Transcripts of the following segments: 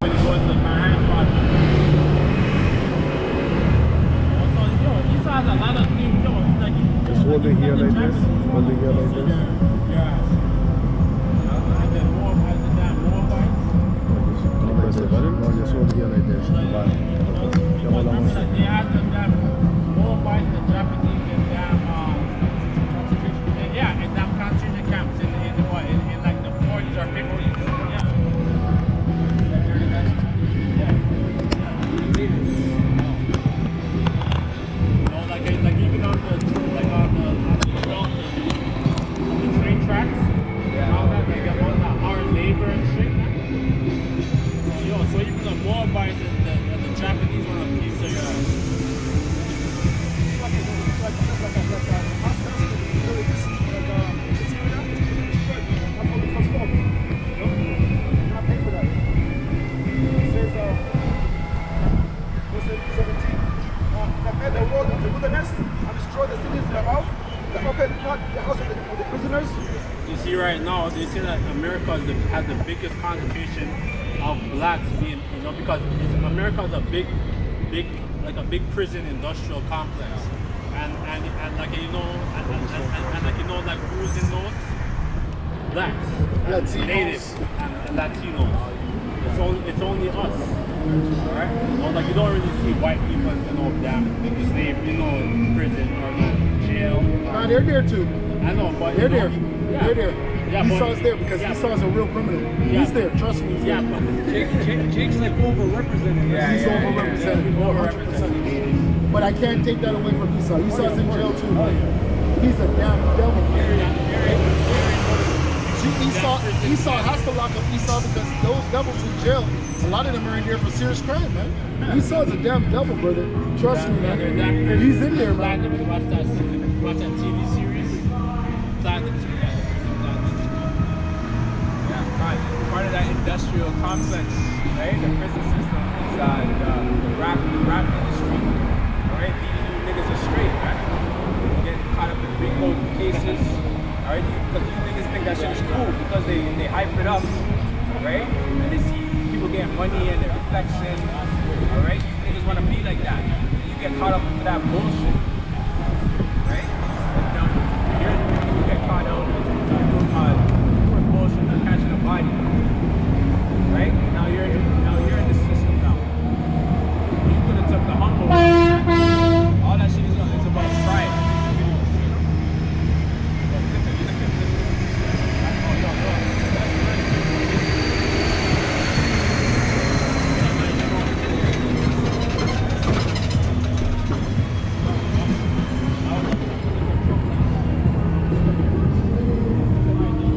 When it goes to Manhattan Project. Also, yo, Esau has a lot of things, yo. Like, Just hold it here like this. Hold it here like this. Yes. And then more, and then more bites. Don't press the button. No, just hold it here like this. Remember that they had the damn more bites than Japanese and damn, yeah, in damn concentration camps in what, in like the 40s or 50s. Yeah. Like even on the train tracks, all that, like all that hard labor and shit. Yo, so even the more bites and the Japanese want a piece of your You see right now, they say that America has the biggest concentration of blacks being, because America is a big prison industrial complex, and like like who's in those? Blacks, Latinos. natives, and Latinos. It's only us, alright? Like you don't really see white people in damn slave, prison or jail. Nah, they're there too. I know, but they're there. Yeah. They're there. Yeah, Esau's there because Esau's a real criminal. He's there. Trust me. He's there. But Jake's like overrepresented. He's overrepresented. 100%. But I can't take that away from Esau. Esau's in jail too. He's a damn devil. Esau has to lock up Esau because those devils in jail, a lot of them are in there for serious crime, man. Esau's a damn devil, brother. Trust me, man. He's in there, man. Watch that TV series. Part of that industrial complex, right? The prison system inside the rap industry, right? These new niggas are straight, right? Get caught up in big old cases, right? Because you niggas think that shit is cool because they hype it up, right? And they see people getting money and their reflection, all right? You niggas want to be like that. And you get caught up into that bullshit, right? Here, you get caught out doing bullshit and catching a body. Right? Now you're in the system now. You could have took the humble. All that shit is about pride.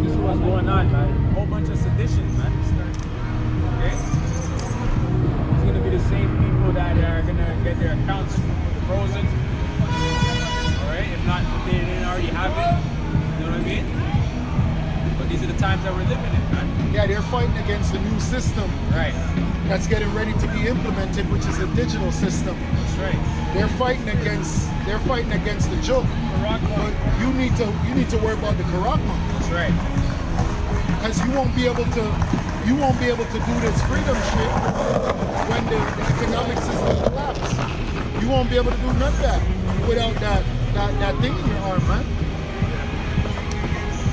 This is what's going on, man. A whole bunch of sedition, man. The same people that are gonna get their accounts frozen, all right? If not, if they didn't already have it, you know what I mean? But these are the times that we're living in, man. Yeah, they're fighting against the new system, Right? that's getting ready to be implemented, which is a digital system. That's right. They're fighting against the joke. But you need to worry about the Karama. That's right. Because you won't be able to do this freedom shit when the economic system collapses. You won't be able to do none of that without that thing in your arm, man.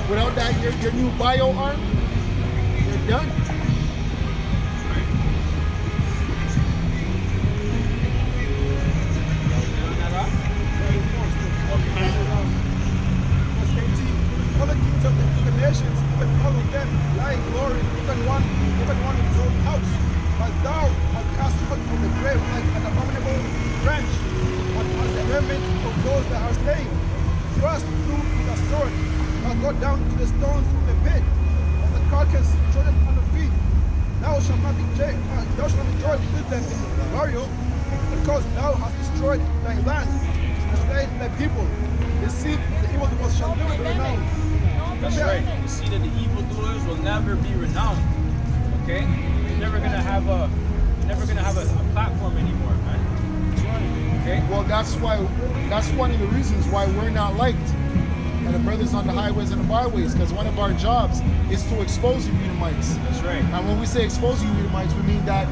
Without that your new bio arm, you're done. Other kings of the nations, even all of them, lying glory, even one in his own house. But thou art cast forth from the grave like an abominable branch, but as the remnant of those that are slain. Thrust through with a sword, and go down to the stones of the pit, as the carcass trodden under feet. Thou shalt not be joyed with them in burial, because thou hast destroyed thy land, and slain thy people. The seed of the evildoers shall never be renowned. That's right. You see that the evildoers will never be renowned. Okay? You're never gonna have a platform anymore, man. Okay? Well, that's one of the reasons why we're not liked. and the brothers on the highways and the byways, because one of our jobs is to expose you Edomites. That's right. And when we say expose you Edomites, we mean that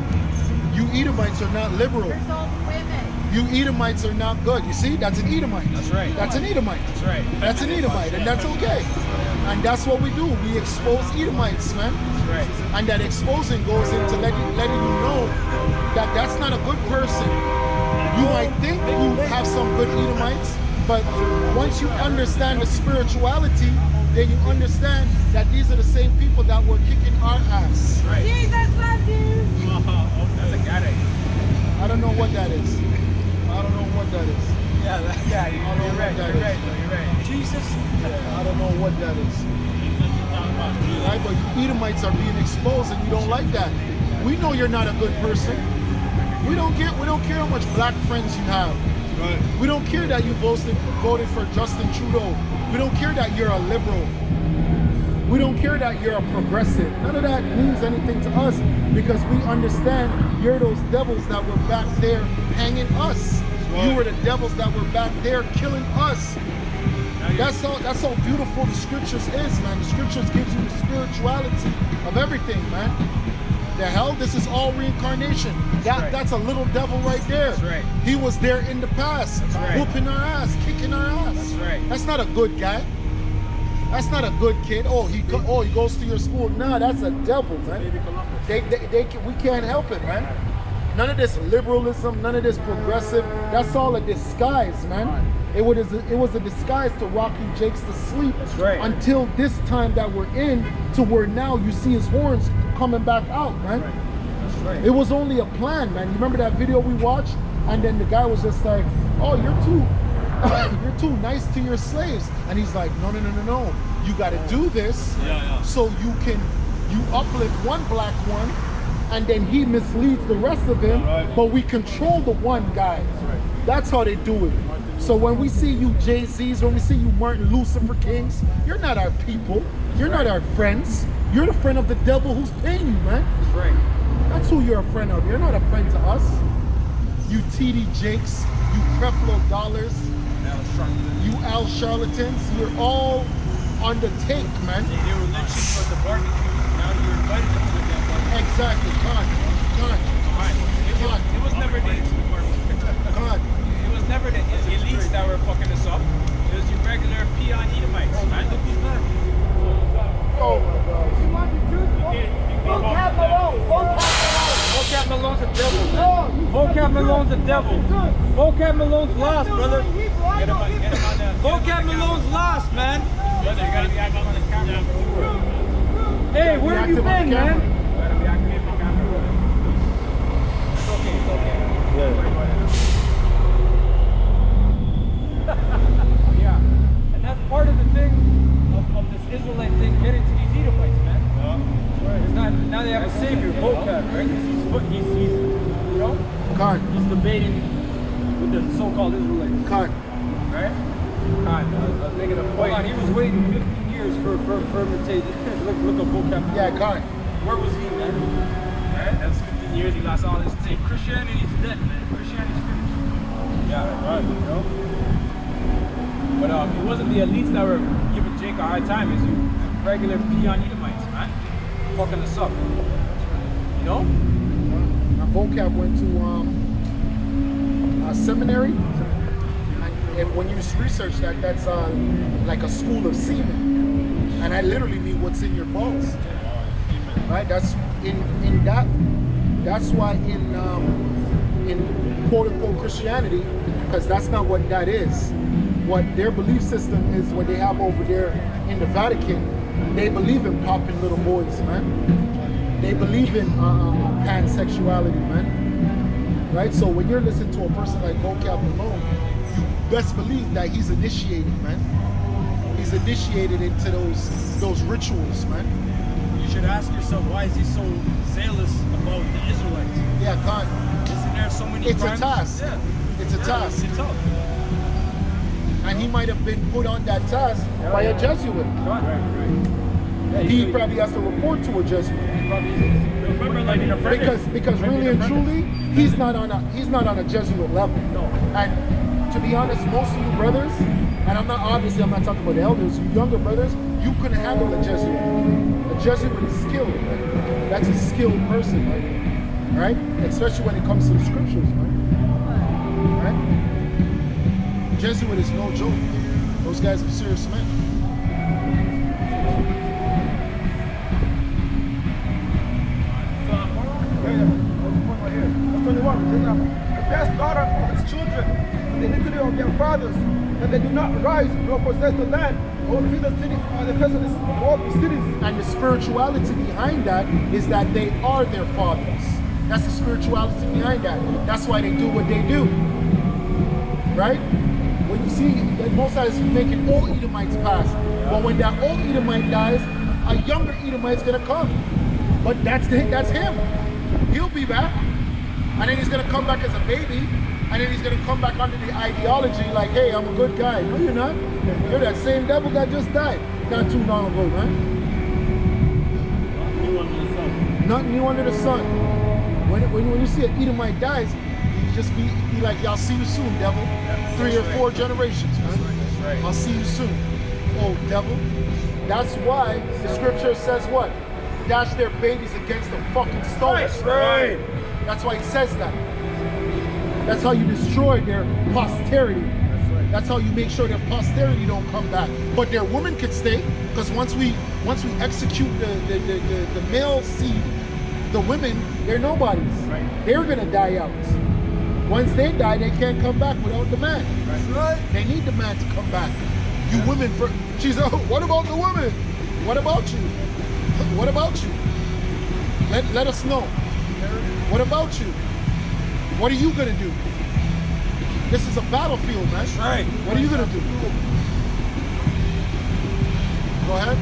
you Edomites are not liberal. There's all the women. You Edomites are not good. You see, that's an Edomite. That's right. That's an Edomite. That's right. That's an Edomite, and that's okay. And that's what we do. We expose Edomites, man. That's right. And that exposing goes into letting you know that that's not a good person. You might think you have some good Edomites, but once you understand the spirituality, then you understand that these are the same people that were kicking our ass. Right. Jesus loves you. That's a gade. I don't know what that is. I don't know what that is. Yeah, you're right. You're right. You're right. Jesus. I don't know what that is. Right, but you Edomites are being exposed, and you don't like that. We know you're not a good person. We don't care how much black friends you have. Right. We don't care that you voted for Justin Trudeau. We don't care that you're a liberal. We don't care that you're a progressive. None of that means anything to us, because we understand you're those devils that were back there hanging us. Right. You were the devils that were back there killing us. That's how beautiful the scriptures is, man. The scriptures gives you the spirituality of everything, man. The hell, this is all reincarnation. That's a little devil right there. That's right. He was there in the past, That's right. whooping our ass, kicking our ass. That's right. That's not a good guy. That's not a good kid. He goes to your school. Nah, that's a devil, man. We can't help it, man. None of this liberalism, none of this progressive. That's all a disguise, man. It was a disguise to rock you Jakes to sleep. That's right. Until this time that we're in, to where now you see his horns coming back out, man. That's right. It was only a plan, man. You remember that video we watched? And then the guy was just like, oh, you're too nice to your slaves. And he's like, no. You got to do this so you uplift one black one, and then he misleads the rest of them, but we control the one guy. That's how they do it. So when we see you Jay-Z's, when we see you Martin Lucifer Kings, you're not our people. You're not our friends. You're the friend of the devil who's paying you, man. That's right. That's who you're a friend of. You're not a friend to us. You TD Jakes, you Creflo Dollars, you Al Charlatans, you're all on the take, man. They were lynching for the barbecue. Now you're invited them to the damn barbecue. Exactly. It was never the It was never the elites that were fucking us up. It was your regular peon Edomites, man. Oh my God. You want the truth? Vocab Malone. Vocab Malone's a devil, man. Vocab Malone's a devil. Vocab Malone's lost, brother. Get him on the Vocab Malone's lost, man. brother, you gotta be active on the camera. Hey, where have you been, man? You gotta be active on the camera. It's okay, it's okay. Don't worry about it. Yeah, and that's part of the thing of this Israelite thing getting to these Edomites, man. It's not, now they have a savior, vocab, right? He's you know, he's debating with the so-called Israelites, right? Making a Hold point. on, he was waiting 15 years for fermentation. look at vocab. Yeah, God. Where was he, man? Right? That's 15 years, he lost all his Hey, teeth. Christianity's dead, man. Christianity's finished. Yeah, right, you know? But it wasn't the elites that were giving Jake a hard time, it's you regular peon Edomites, man. Fucking us up. You know? My vocab went to a seminary. And when you research that, that's like a school of semen. And I literally mean what's in your balls. Right? That's in that. That's why in quote unquote Christianity, because that's not what that is. What their belief system is, what they have over there in the Vatican, they believe in popping little boys, man. They believe in pansexuality, man. Right? So when you're listening to a person like Vocab Malone, you best believe that he's initiated, man. He's initiated into those rituals, man. You should ask yourself, why is he so zealous about the Israelites? Yeah, God. Isn't there so many It's crimes? a task. Yeah. It's a task. It's tough. And he might have been put on that task by a Jesuit. He probably has to report to a Jesuit. Remember, like, in a Because really and truly, he's not on a Jesuit level. No. And to be honest, most of you brothers, and I'm not talking about the elders, you younger brothers, you couldn't handle a Jesuit. A Jesuit is skilled. Right? That's a skilled person, right? Especially when it comes to the scriptures, right? Jesuit is no joke. Those guys are serious men. The best daughter of its children, the iniquity of their fathers, that they do not rise nor possess the land, or feed the city, or the face of the cities. And the spirituality behind that is that they are their fathers. That's the spirituality behind that. That's why they do what they do. Right? When you see that Moses is making all Edomites pass, but when that old Edomite dies, a younger Edomite's gonna come. But that's him. He'll be back. And then he's gonna come back as a baby, and then he's gonna come back under the ideology like, hey, I'm a good guy. No, you're not. You're that same devil that just died not too long ago, man. Nothing new under the sun. When you see an Edomite dies, you just be like, y'all see you soon, devil. 3 or 4 generations, man. That's right. I'll see you soon, oh devil. That's why the scripture says what? Dash their babies against the fucking stones. Right. That's why it says that. That's how you destroy their posterity. That's how you make sure their posterity don't come back. But their women could stay, because once we execute the male seed, the women, they're nobodies. Right. They're gonna die out. Once they die, they can't come back without the man. Right. They need the man to come back. You women, she's what about the women? What about you? What about you? Let us know. What about you? What are you gonna do? This is a battlefield, man. That's right. What are you gonna do? Go ahead.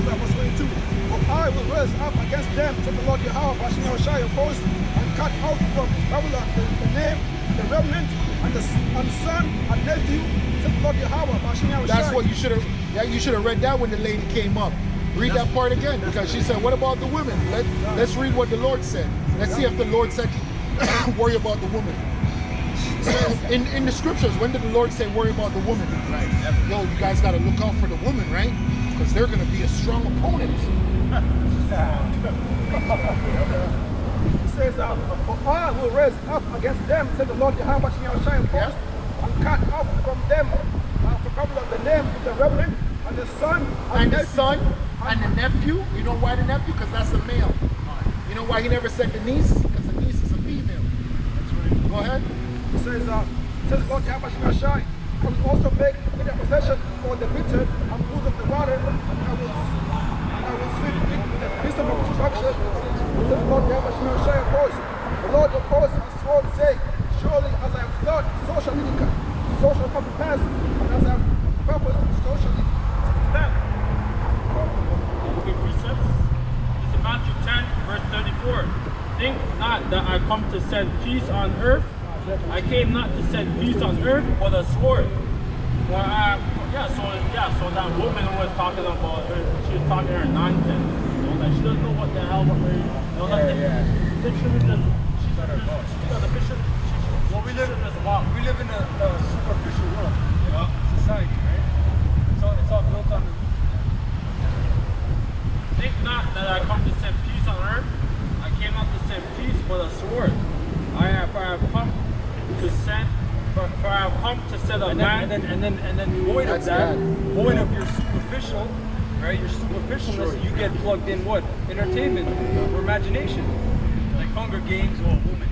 Verse 22. For I will raise up against them, said the Lord Yahweh, Bashim Shai of hosts, and cut out from Babylon the name, the remnant, and the son and nephew, said the Lord Yahweh, Bashim Shai. That's what you should have. Yeah, you should have read that when the lady came up. Read that part again, because she said, "What about the women?" Let's read what the Lord said. Let's see if the Lord said, "Worry about the woman." In the scriptures, when did the Lord say, "Worry about the woman"? Right. Yo, you guys got to look out for the woman, right? Because they're going to be a strong opponent. He says, for I will raise up against them, said the Lord Yahweh, Bashim Shai of hosts, and cut out from them, from Babylon the name, the remnant, and the son And the son and the nephew. You know why the nephew? Because that's a male. You know why he never said the niece? Because the niece is a female. That's right. Go ahead. He says, says the Lord Yahweh, Bashim Shai, I will also make a possession for the bitter and pools of the water, and I will sweep it with the wisdom of destruction. Says the Lord Yahweh, Bashim Shai of hosts. The Lord of hosts has sworn, saying, surely as I have thought, so shall come to pass, and as I have purposed, so shall it stand. Good precept. This is Matthew 10, verse 34. Think not that I come to send peace on earth. I came not to send peace on earth, but a sword. So that woman who was talking about her, she was talking her nonsense. You know, that she doesn't know what the hell what her, you know, that the bishop is just, she's not her boss. The bishop, well, we live in a superficial world, society, right? It's all built on the. think not that I come to send peace on earth. I came not to send peace, but a sword. I have come to send. For I have come to set a man. And then void of that, void of your superficial, right? Your superficialness, you get plugged in what? Entertainment or imagination. Like Hunger Games or Woman.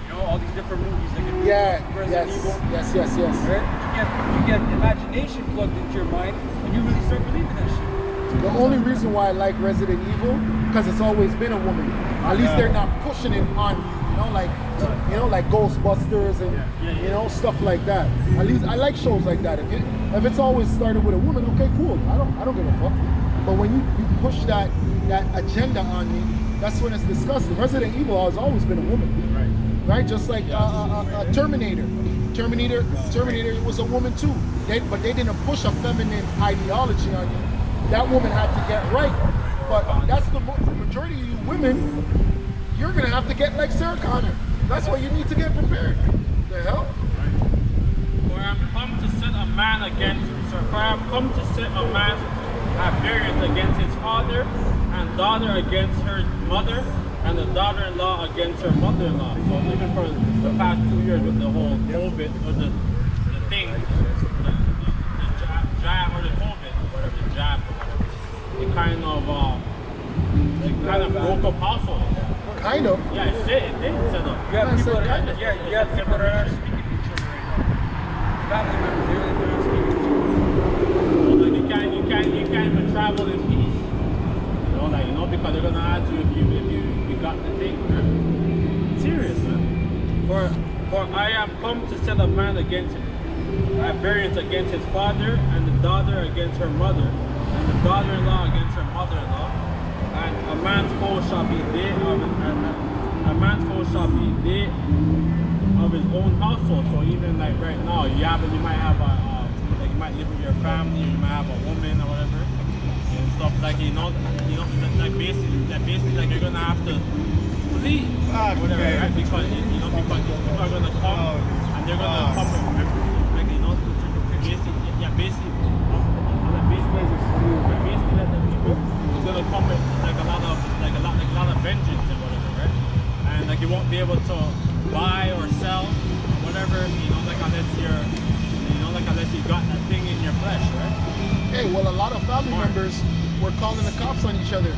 You know, all these different movies like Resident Evil. Yes. Right? You get imagination plugged into your mind and you really start believing that shit. The only reason why I like Resident Evil, because it's always been a woman. At least they're not pushing it on you. Like Ghostbusters and you know, stuff like that. At least I like shows like that. If it's always started with a woman, okay, cool. I don't give a fuck. But when you push that agenda on me, that's when it's disgusting. Resident Evil has always been a woman, right? Just like Terminator. Terminator was a woman too. But they didn't push a feminine ideology on you. That woman had to get right. But that's the majority of you women. You're gonna have to get like Sarah Connor. That's why you need to get prepared. The hell? am come to set a man against, for I am come to set a man at variance against his father, and daughter against her mother, and the daughter-in-law against her mother-in-law. So even for the past 2 years with the whole COVID, or the thing, the jab or the COVID, whatever, the jab or whatever, it kind of broke up households. Kind of. Yeah, it did set up. You have I people said that, kind of. yeah, you have people that aren't speaking to each other right now. Family members, they're not speaking to each other. So like you can't even travel in peace. Because they're gonna ask you if you got the thing, man. Serious, man. For I am come to set a man against him, at variance against his father, and the daughter against her mother, and the daughter-in-law against her mother-in-law, and a man's foe shall be dead of his own household. So even like right now, you might have like you might live with your family, you might have a woman or whatever, and stuff like like basically like you're gonna have to flee, whatever, right? Because these people are gonna come and they're gonna come with like basically that the people is gonna come with like a lot of vengeance and whatever, right? And like you won't be able to buy or sell whatever, unless you got that thing in your flesh, right? Hey, well, a lot of family members were calling the cops on each other.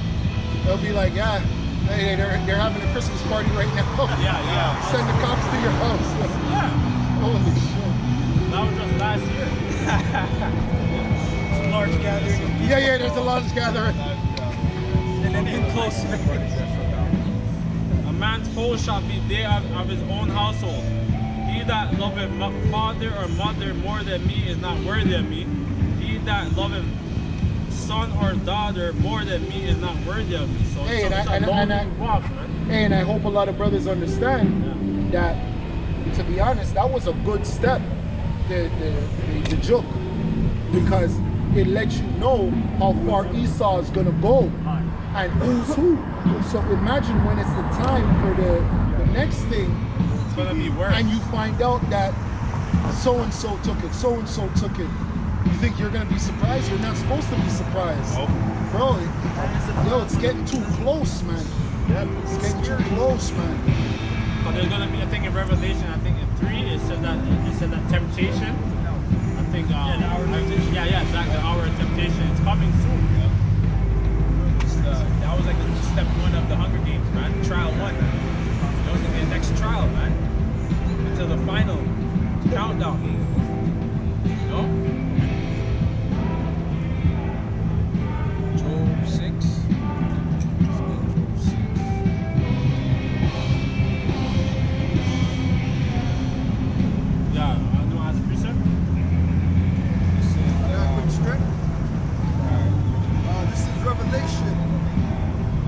They'll be like, yeah, hey, they're having a Christmas party right now. Yeah. Send the cops to your house. Yeah. Holy shit. That was just last year. It's a large gathering. Yeah, there's a large gathering. And then in close space. A man's foe shall be there of his own household. He that loveth father or mother more than me is not worthy of me. He that loveth son or daughter more than me is not worthy of me. So Hey, it's a long walk, man. And I hope a lot of brothers understand that, to be honest, that was a good step, the joke, because it lets you know how far Esau is going to go and who's who. So imagine when it's the time for the next thing, It's gonna be worse. and you find out that so-and-so took it, so-and-so took it. You think you're going to be surprised? You're not supposed to be surprised. Nope. Bro, it's getting too close, man. It's getting too close, man. But there's gonna be a thing in Revelation. I think in 3 it said that temptation. I think the hour of temptation. Yeah, exactly. The hour of temptation. It's coming soon. That was like step 1 of the Hunger Games, man. Trial 1. That was gonna be the next trial, man. Until the final countdown. You know? Job 6. Job 6. Yeah, I know as a precept. Quick strength. This is Revelation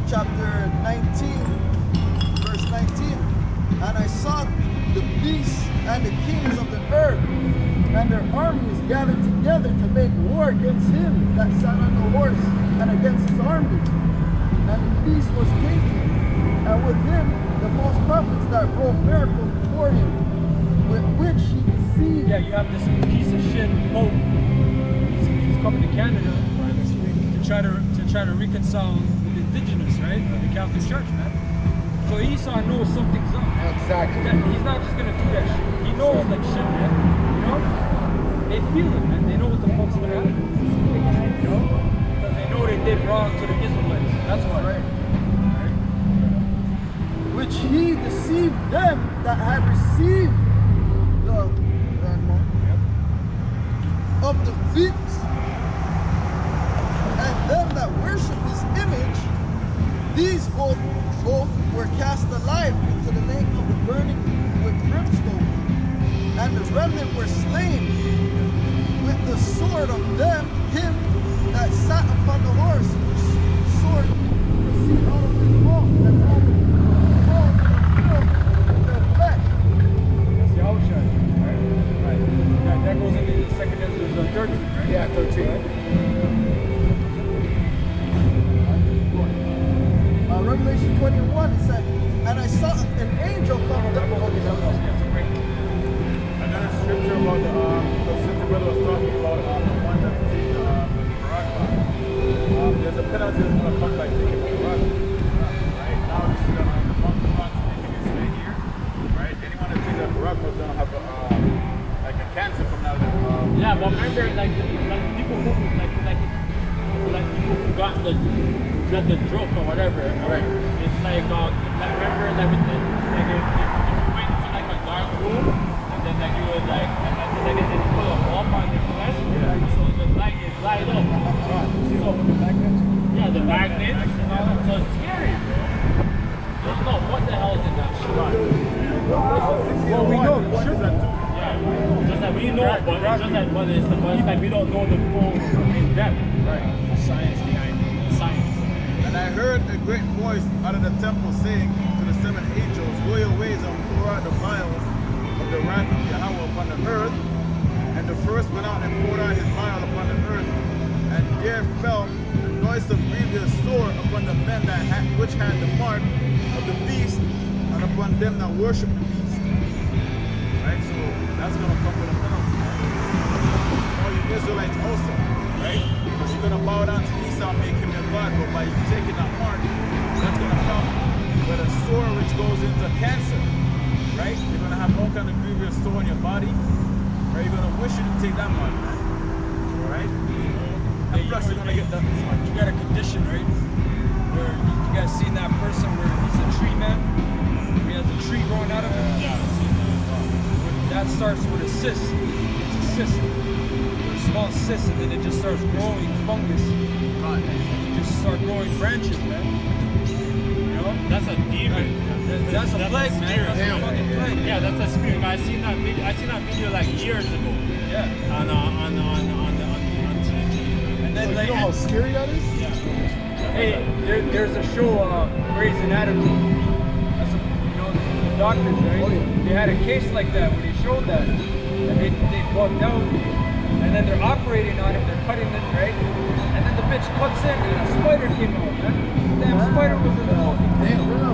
chapter 19, verse 19. And I saw the beasts and the kings of the earth and their armies gathered together to make war against him that sat on the horse and against his army. And the beast was taken, and with him the false prophets that wrought miracles before him, with which he deceived. Yeah, you have this piece of shit Pope. He's coming to Canada to try to reconcile with the indigenous, right? Of the Catholic Church, man. So Esau knows something's up. Exactly. He's not just gonna do that shit. He knows like shit, man. You know? They feel it, man. They know what the fuck's gonna happen. You know? Because they know they did wrong to the Israelites. That's why. Right? Which he deceived them that had received the of the beast, and them that worship his image. These both were cast alive into the lake of the burning with brimstone, and the remnant were slain with the sword of him that sat upon the horse, which sword proceeded out of his mouth, and all the bones filled with their flesh. That's the outshine, right? Right. That goes into the second Ezra 13, right? Yeah, 13. Right? Revelation 21, it said, and I saw an angel come down. Another scripture about the but remember, like people who people who got the joke or whatever. Right. It's like remember like with the like if you went to like a dark room and then like you would like it didn't put a bulb on your flesh, so the light is light up. So yeah, the magnets. So it's scary, bro. I don't know what the hell is in that shit. Well, we know the sugar. Yeah, just that we know, but it's like we don't know the full in depth. Right. The science behind it. The science. And I heard a great voice out of the temple saying to the 7 angels, go your ways and pour out the vials of the wrath of Yahweh upon the earth. And the first went out and poured out his vial upon the earth. And there fell the noise of grievous sore upon the men which had the mark of the beast, and upon them that worship the beast. Right? So that's going to come with a penalty. All you Israelites also, right? Because you're going to bow down to Esau, make him your God, but by you taking that mark, that's going to come with a sore which goes into cancer, right? You're going to have all kind of grievous sore in your body, right? You're going to wish you to take that mark, man. All right? And plus, you're going to get that mark. You got a condition, right? Where you guys seen that person where he's a tree man? He has a tree growing out of him? Yeah. That starts with a cyst. It's a cyst. A small cyst, and then it just starts growing fungus. And you just start growing branches, man. You know? That's a demon. That's a plague, man. That's a fucking plague. Yeah, that's a spirit. I seen that video like years ago. Yeah. On TV. And then So like, you know how scary that is? Yeah. hey, there's a show, Grey's Anatomy. That's the doctors, right? Oh, yeah. They had a case like that where they showed that, and they bugged out, and then they're operating on him, they're cutting it, right? And then the bitch cuts in, and a spider came out, man. The damn spider was in the fucking thing. Damn, real.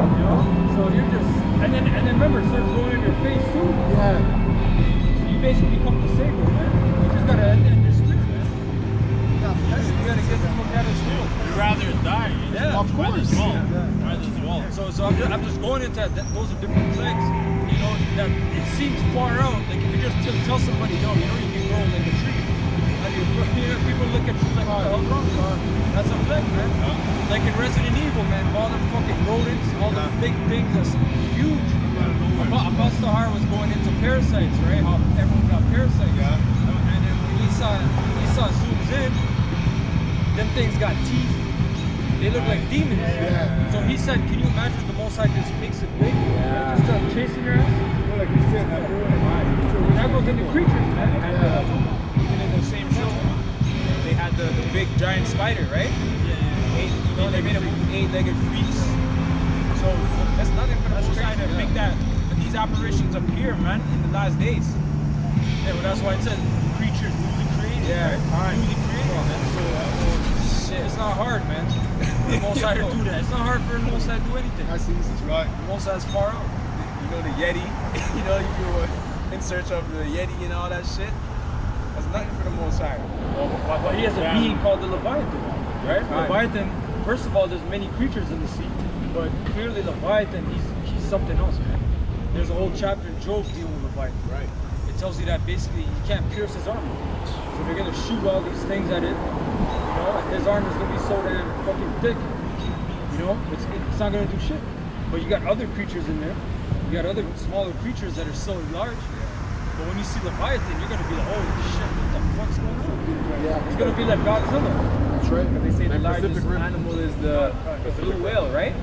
You know? So you're just, and then remember, it starts going in your face too. Yeah. So you basically become disabled, man. You just gotta end your streets, man. You gotta get the fuck out of school. You'd rather die. Yeah, Of course. Might as well. So I'm just going into that. Those are different plagues. You know, that it seems far out. Like if you just tell somebody, yo, you know, you can grow like a tree. And people look at you like, what the hell's wrong? That's a plague, man. Like in Resident Evil, man, all them fucking rodents, all those big things, that's huge. Apostle Har was going into parasites, right? How everyone got parasites. Yeah. And then when Esau zooms in, them things got teeth. They look like demons. Yeah. So he said, can you imagine the Most High just makes it big? Yeah. Just start chasing your ass? Like you said, That goes into creatures, man. Even in the same show, they had the big giant spider, right? Yeah. They made him 8-legged freaks. So that's nothing for the Most High to make these apparitions appear, man, in the last days. Yeah, well, that's why it says creatures newly created. Yeah, Right? Newly created, man. So it's not hard, man. The Most High to do that. It's not hard for the Most High to do anything. I see this is right. The Most High's far out. You know, the Yeti. You know, you were in search of the Yeti and all that shit. That's nothing for the Most High. Well, he has a being called the Leviathan, right? Leviathan, first of all, there's many creatures in the sea, but clearly Leviathan, he's something else, man. There's a whole chapter in Job dealing with Leviathan. Right. It tells you that basically you can't pierce his armor. So they're gonna shoot all these things at it. You know, and his armor's gonna be so damn fucking thick. You know, it's not gonna do shit. But you got other creatures in there. You got other smaller creatures that are so large. But when you see Leviathan, you're gonna be like, holy shit, what the fuck's going on? Yeah. It's gonna be like Godzilla. That's right. They say the And largest Pacific Rim. animal is the blue whale, right?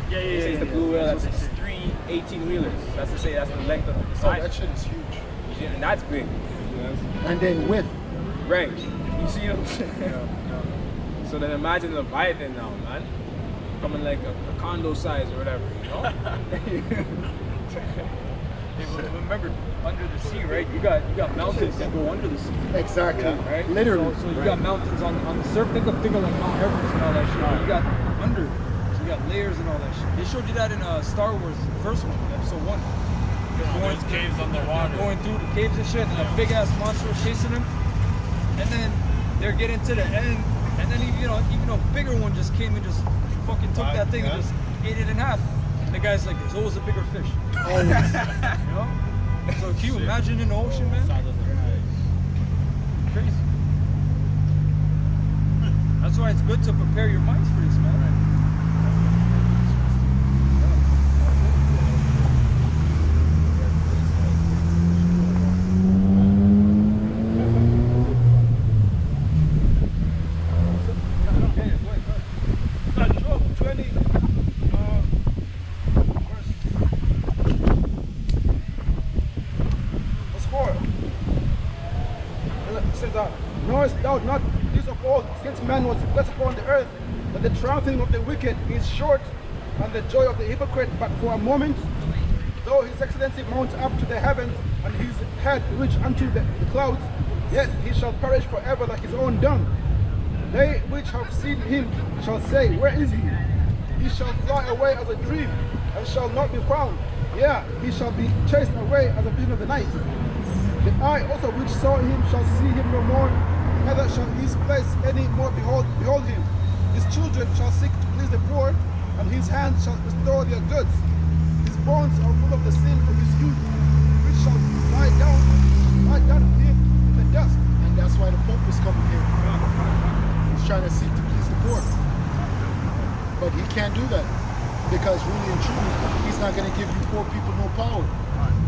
Yeah, They say it's the blue whale. That's 3 18-wheelers. That's to say that's the length of the Oh, size. that shit is huge. Yeah, and that's big. And then with. Right. You see what I'm saying? So then imagine Leviathan now, man. Coming like a condo size or whatever, you know? Remember, under the sea, right? You got mountains that go under the sea. Exactly. Right? Literally. So you got mountains on the surface. Think of like Mount Everest and all that shit. You got under. So you got layers and all that shit. They showed you that in Star Wars, the first one, episode 1. There's caves underwater. Going through the caves and shit, and a big ass monster was chasing them. And then they're getting to the end, and then even a bigger one just came and just fucking took that thing and just ate it in half. And the guy's like, there's always a bigger fish. Always. You know? So can you imagine in the ocean, man? crazy. That's why it's good to prepare your minds for this, man. Job 20, verse 4. It says that, knowest thou not this of old, since man was blessed upon the earth, that the trouncing of the wicked is short, and the joy of the hypocrite but for a moment? Though his excellency mount up to the heavens, and his head reach unto the clouds, yet he shall perish forever like his own dung. They which have seen him shall say, where is he? He shall fly away as a dream, and shall not be found. Yeah, he shall be chased away as a vision of the night. The eye also which saw him shall see him no more, neither shall his place any more behold him. His children shall seek to please the poor, and his hand shall restore their goods. His bones are full of the sin of his youth, which shall lie down with him in the dust. And that's why the Pope is coming here. He's trying to seek to please the poor. But he can't do that. Because really and truly, he's not going to give you poor people no power.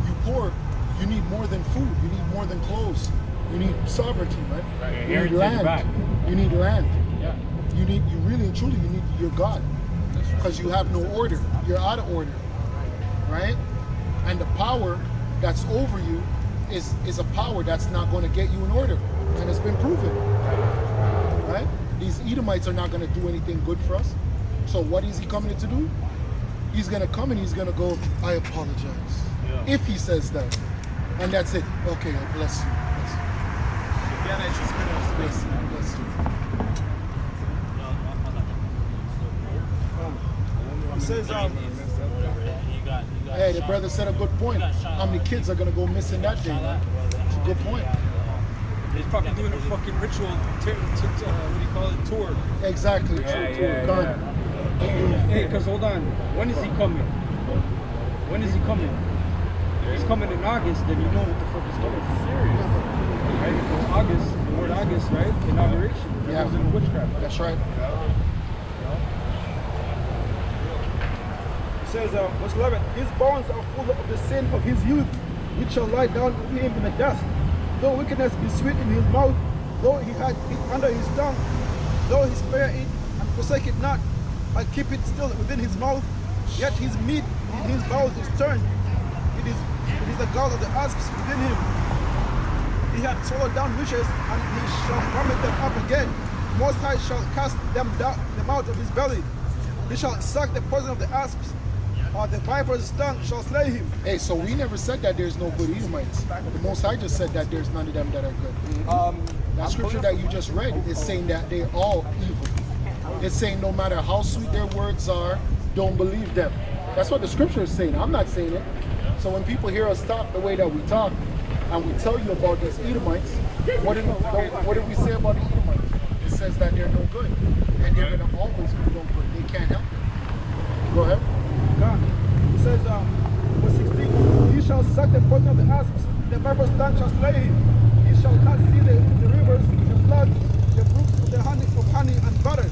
You poor, you need more than food. You need more than clothes. You need sovereignty, right? You need land. You need land. Yeah. You really and truly, you need your God. Because you have no order. You're out of order. Right? And the power that's over you is a power that's not going to get you in order. And it's been proven. Right? These Edomites are not going to do anything good for us. So what is he coming to do? He's going to come and he's going to go, I apologize. Yeah. If he says that. And that's it. Okay, I bless you. Bless you. Bless you. It says, hey, the brother said a good point. How many kids are going to go missing that day? Man? It's a good point. He's probably doing a fucking ritual, what do you call it, tour. Exactly. Yeah. Hey, because hold on. When is he coming? When is he coming? If he's coming in August, then you know what the fuck is coming. Serious. Right? If it's August, the word August, right? Inauguration. That was in witchcraft. That's right. it says, verse 11, his bones are full of the sin of his youth, which shall lie down with him in the dust. Though wickedness be sweet in his mouth, though he had it under his tongue, though he spare it and forsake it not, and keep it still within his mouth, yet his meat in his bowels is turned. It is the gall of the asps within him. He hath swallowed down wishes, and he shall vomit them up again. Most High shall cast them out of his belly. He shall suck the poison of the asps, or the viper's stung shall slay him. Hey, so we never said that there's no good Edomites. The Most High just said that there's none of them that are good. That scripture that you just read is saying that they're all evil. It's saying no matter how sweet their words are, don't believe them. That's what the scripture is saying. I'm not saying it. So when people hear us talk the way that we talk, and we tell you about these Edomites, what did we say about the Edomites? It says that they're no good. And they're going to always be no good. They can't help it. Go ahead. God. It says, verse 16, he shall suck the poison of the asps, the viper's tongue shall slay him. He shall not see the rivers, the floods, the brooks of honey and butter.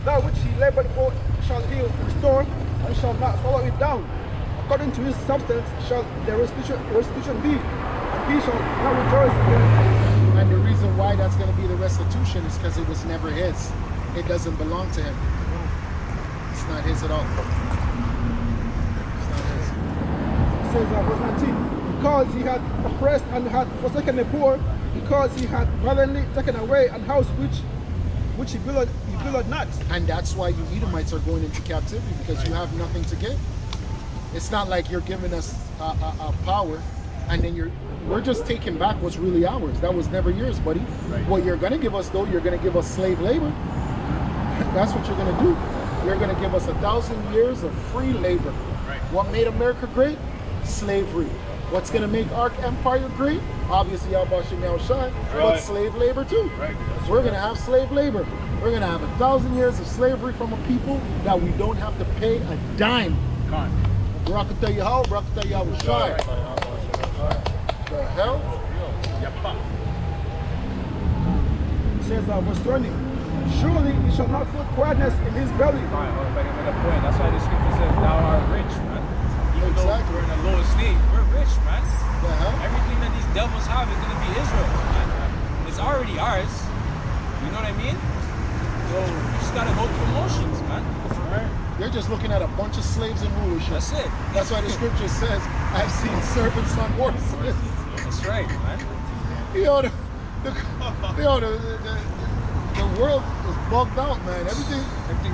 That which he labored for shall he restore, and shall not swallow it down. According to his substance shall the restitution be, and he shall not rejoice in. And the reason why that's going to be the restitution is because it was never his. It doesn't belong to him. It's not his at all. It's not his. It says, verse 19, because he had oppressed and had forsaken the poor, because he had violently taken away an house which he built not. And that's why you Edomites are going into captivity, because you have nothing to give. It's not like you're giving us a power, and then we're just taking back what's really ours. That was never yours, buddy. Right. What you're going to give us, though, you're going to give us slave labor. That's what you're going to do. You're going to give us 1,000 years of free labor. Right. What made America great? Slavery. What's going to make our empire great? Obviously, Al-Bashir now shine, but slave labor too. Right. We're going to have slave labor. We're going to have 1,000 years of slavery from a people that we don't have to pay a dime. Barak tell you how, Barak tell you how we shine. The hell? says, verse 20, surely he shall not feel quietness in his belly. Fine, well, if I can make a point, that's why the scripture says, thou art rich, man. Even though we're in a low state, we're rich, man. Everything that these devils have is going to be Israel, man. It's already ours. You know what I mean? So you just got to go through motions, man. They're just looking at a bunch of slaves in rulership. That's it. That's why the scripture says, I've seen serpents on horses. That's right, man. You know, the world is bugged out, man. Everything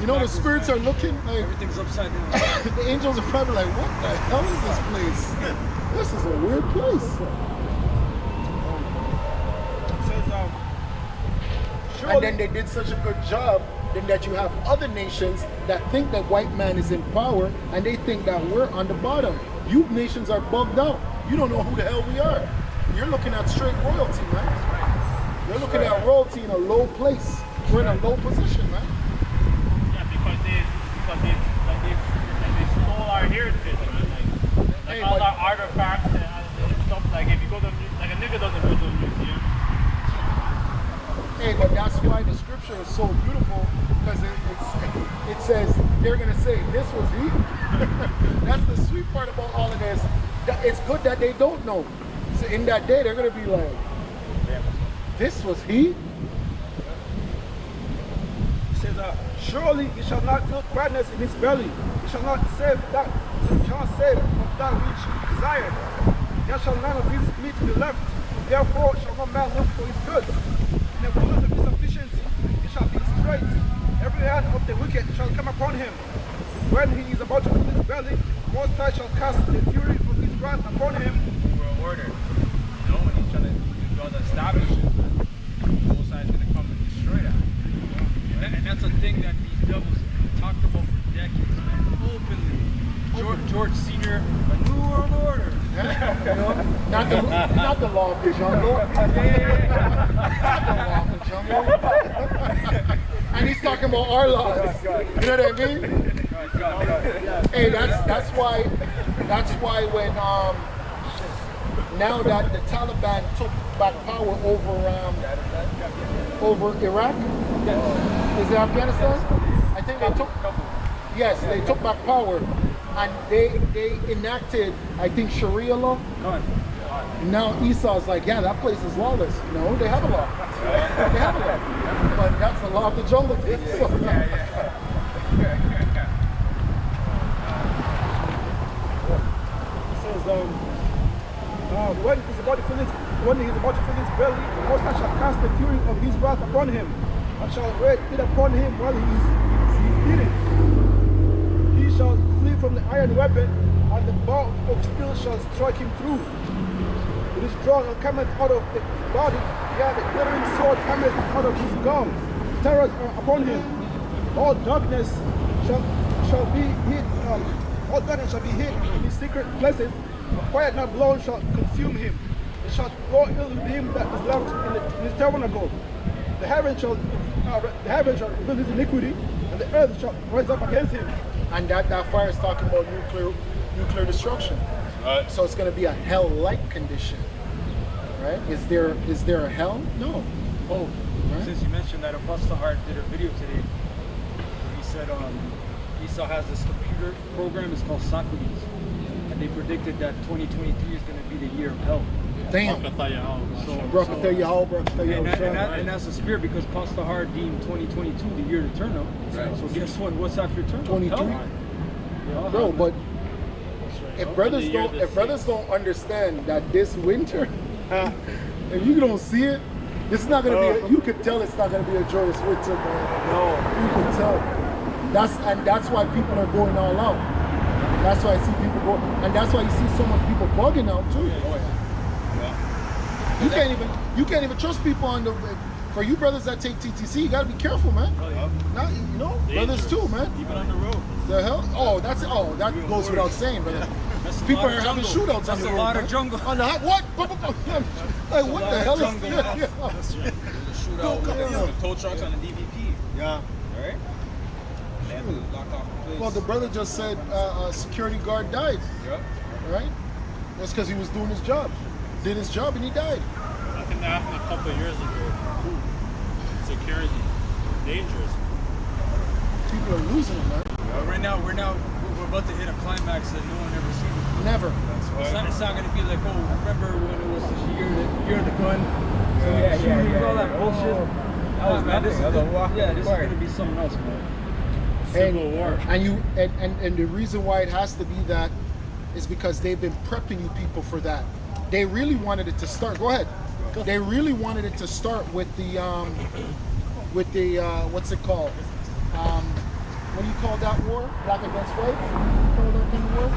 you know, the spirits are looking like Everything's upside down. the angels are probably like, what the hell is this place? This is a weird place. It says, And then they did such a good job then that you have other nations that think that white man is in power and they think that we're on the bottom. You nations are bugged out. You don't know who the hell we are. You're looking at straight royalty, man. You're looking at royalty in a low place. We're in a low position, man. Yeah, because they stole our heritage, man. Like all our artifacts and stuff. Like if you go to like a nigga doesn't go to a museum. Hey, but that's why the scripture is so beautiful, because it says they're gonna say this was he. That's the sweet part about all of this. It's good that they don't know. So in that day, they're gonna be like, this was he. it says, surely he shall not feel quietness in his belly. He shall not save that. He shall not save of that which he desired. There shall none of his meat be left. Therefore shall no man look for his goods. In the fullness of his sufficiency, he shall be straight. Every hand of the wicked shall come upon him. When he is about to fill his belly, Most High shall cast the fury of his wrath upon him. We're ordered. You know, when he's trying to build an establishment, Most High is going to come and destroy that. And that's a thing that these devils talked about for decades, man. Openly. George Sr., a new world order. You know, not the law of the jungle. Not the law of the jungle. And he's talking about our laws. You know what I mean? Hey, that's why when now that the Taliban took back power over Iraq, is it Afghanistan? I think they took. Yes, they took back power, and they enacted, I think, Sharia law. Now Esau's like, yeah, that place is lawless. No, they have a law. They have a law, but that's the law of the jungle. When he's about to fill his belly, the Most High shall cast the fury of his wrath upon him, and shall wait it upon him while he is eating. He shall flee from the iron weapon, and the bow of steel shall strike him through. It is drawn and cometh out of the body, yea, the glittering sword cometh out of his gum. Terrors are upon him. All darkness shall be hid. All darkness shall be hid in his secret places. A fire not blown shall consume him. It shall go ill with him that is left in his tabernacle. The heaven shall reveal his iniquity, and the earth shall rise up against him. And that fire is talking about nuclear destruction. So it's going to be a hell-like condition, right? Is there a hell? No. Oh, right? Since you mentioned that, Apostle Hart did a video today. He said Esau has this computer program. It's called Socrates. And they predicted that 2023 is going to be the year of hell. Damn. And that's the spirit, because Pastor Hart deemed 2022 the year to turn up. Right. So guess what? What's after turn? 23. Bro, but if brothers don't understand that this winter, if you don't see it, it's not gonna be. You could tell it's not gonna be a joyous winter, man. No, you can tell. That's why people are going all out. That's why I see people go, and that's why you see so much people bugging out too. You can't even trust people on the. For you brothers that take TTC, you gotta be careful, man. Now, you know, brothers too, man. Even on the road. The hell? That goes without saying, brother. People are having shootouts on the road. That's a lot of jungle. On the what? Like, what the hell is this? Shootout with tow trucks on the DVP. Yeah. Right? Lock off the place. Well, the brother just said a security guard died. Yep. Right? That's because he was doing his job. Did his job and he died. I think that happened a couple of years ago. security. Dangerous. People are losing it, man. Right now, we're about to hit a climax that no one ever seen before. Never. It's not going to be like, oh, remember when it was the year of the gun? So all that bullshit. That was nothing. This is going to be something else, man. Civil War. And the reason why it has to be that is because they've been prepping you people for that. They really wanted it to start. Go ahead. They really wanted it to start with the what's it called? What do you call that war? Black against white? What do you call that kind of war?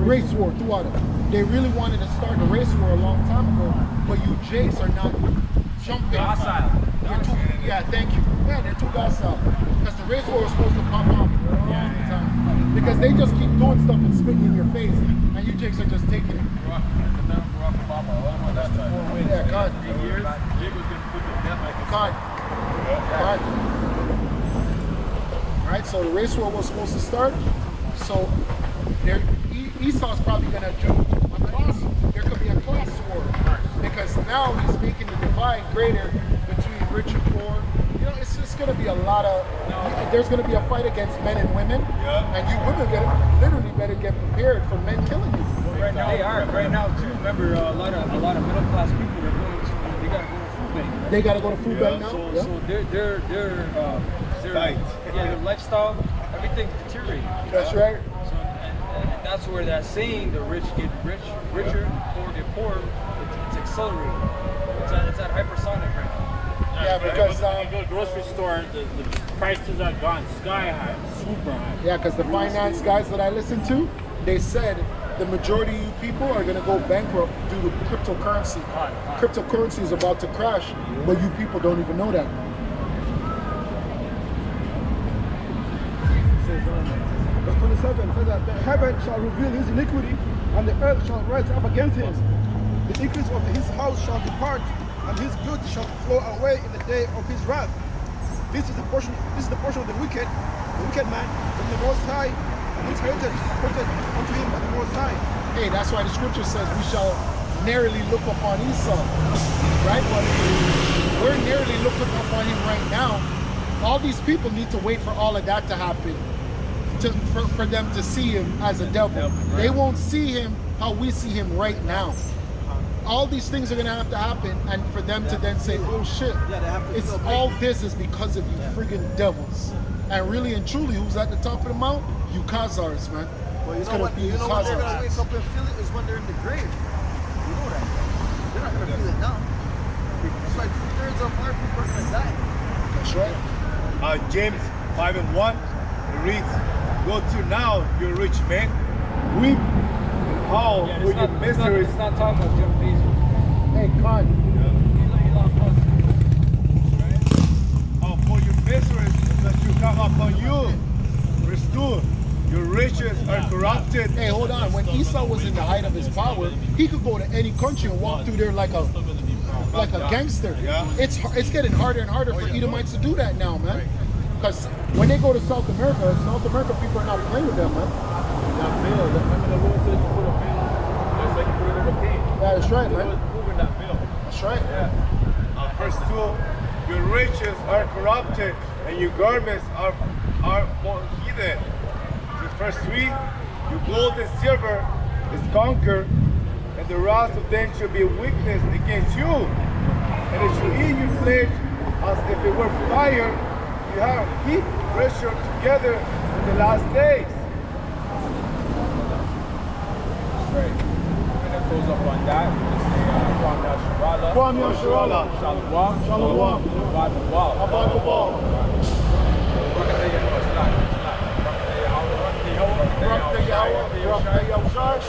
Race war throughout it. They really wanted to start the race war a long time ago, but you Jakes are not jumping. Docile. Yeah, thank you. Yeah, they're too docile. Because the race war was supposed to pop off a long time. Because they just keep doing stuff and spitting in your face, and you Jakes are just taking it. Yeah, God. God. Right, so the race war was supposed to start. So Esau's probably going to do a class. There could be a class war because now he's making the divide greater between rich and poor. You know, it's just going to be a lot of. There's going to be a fight against men and women, and you women literally better get prepared for men killing you. Right now, they are. Right now, too. Remember, a lot of middle class people are going to. They got to go to food bank. They got to go to food bank now. So their lifestyle, everything's deteriorating. That's right. So, and that's where that saying, the rich get richer, poor get poorer, it's accelerating. It's at hypersonic right now. Yeah, because when you go to the grocery store, the prices are gone sky high, super high. yeah, because the finance guys that I listen to, they said the majority of you people are going to go bankrupt due to cryptocurrency. Cryptocurrency is about to crash, but you people don't even know that. Verse 27 says that the heaven shall reveal his iniquity, and the earth shall rise up against him. The increase of his house shall depart, and his goods shall flow away in the day of his wrath. This is the portion of the wicked man from the Most High, and his heritage putted unto him by the Most High. Hey, that's why the scripture says we shall narrowly look upon Esau, right? But we're narrowly looking upon him right now. All these people need to wait for all of that to happen for them to see him as a devil. They won't see him how we see him right now. All these things are going to have to happen, and for them to then say, oh shit, it's all this is because of you friggin' devils. And really and truly, who's at the top of the mount? You Khazars, man. Well, It's going to be you when they're gonna wake Khazars. up and feel it is when they're in the grave. You know that. They're not gonna feel it now. It's like 2/3 of our people are gonna die. That's right. James 5:1, it reads, "Go to now, you rich man, weep and howl Yeah, for your miseries." it's not talking about Jeff Bezos. Hey, Khan. Elon Musk. For your miseries that you come upon you. Verse 2, your riches are corrupted. Hey, hold on. When Esau was in the height of his power, he could go to any country and walk through there like a gangster. Yeah. It's getting harder and harder for Edomites to do that now, man. Because when they go to South America people are not playing with them, man. Yeah, that's right, man. That's right. Verse 2, your riches are corrupted and your garments are more heathen. Verse 3, your gold and silver is conquered, and the wrath of them shall be a weakness against you, and it shall eat your flesh as if it were fire. You have heat pressure together in the last days. Right. And it goes up on that. We just say, Kwam Yasharallah. Shalom. Shalom. Abad the wall. Abad the wall. It's not. Barak the Yahweh, Barak the Yahushai.